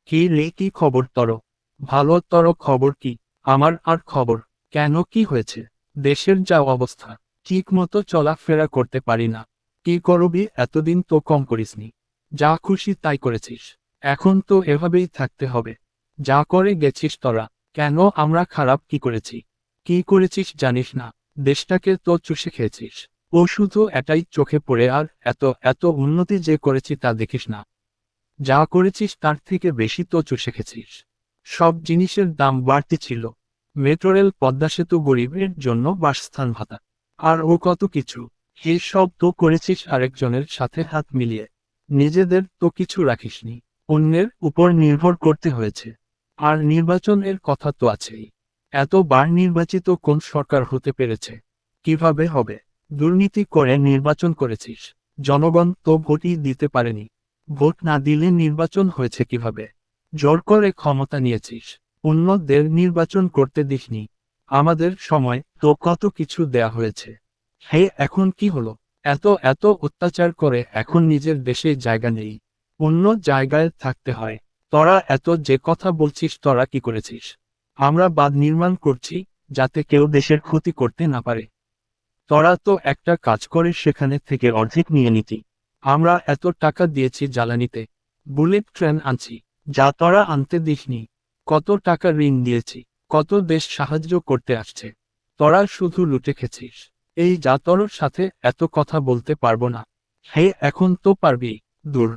কি রে, কি খবর তর? ভালো, তর খবর কি? আমার আর খবর। কেন, কি হয়েছে? দেশের যা অবস্থা, ঠিক মতো চলাফেরা করতে পারি না। কি করবি, এতদিন তো কম করিসনি। যা খুশি তাই করেছিস। এখন তো এভাবেই থাকতে হবে। যা করে গেছিস তোরা। কেন, আমরা খারাপ কি করেছি? কি করেছিস জানিস না? দেশটাকে তো চুষে খেয়েছিস। ও শুধু এটাই চোখে পড়ে, আর এত এত উন্নতি যে করেছি তা দেখিস না। যা করেছিস তার থেকে বেশি তো চুষে খেয়েছিস। সব জিনিসের দাম বাড়তি ছিল। মেট্রো রেল, পদ্মা সেতু, গরিবের জন্য বাসস্থান ভাতা, আর ও কত কিছু। সব তো করেছিস আরেকজনের সাথে হাত মিলিয়ে। নিজেদের তো কিছু রাখিসনি। অন্যের উপর নির্ভর করতে হয়েছে। আর নির্বাচনের কথা তো আছেই। এতবার নির্বাচিত কোন সরকার হতে পেরেছে? কিভাবে হবে? দুর্নীতি করে নির্বাচন করেছিস। জনগণ তো ভোটই দিতে পারেনি। ভোট না দিলে নির্বাচন হয়েছে কিভাবে? জোর করে ক্ষমতা নিয়েছিস। অন্যদের নির্বাচন করতে দিসনি। আমাদের সময় তো কত কিছু দেয়া হয়েছে। হে, এখন কি হলো? এত এত অত্যাচার করে এখন নিজের দেশে জায়গা নেই, অন্য জায়গায় থাকতে হয়। তোরা এত যে কথা বলছিস, তোরা কি করেছিস? আমরা বাঁধ নির্মাণ করছি, যাতে কেউ দেশের ক্ষতি করতে না পারে। তোরা তো একটা কাজ করে সেখানে থেকে অর্ধেক নিয়ে নিতি। আমরা এত টাকা দিয়েছি জ্বালানিতে। বুলেট ট্রেন আনছি, যা তোরা আনতে দিসনি। কত টাকা ঋণ দিয়েছি। কত দেশ সাহায্য করতে আসছে। তোরা শুধু লুটে খেছিস। এই যা, তোর সাথে এত কথা বলতে পারবো না। হে, এখন তো পারবি। দূর।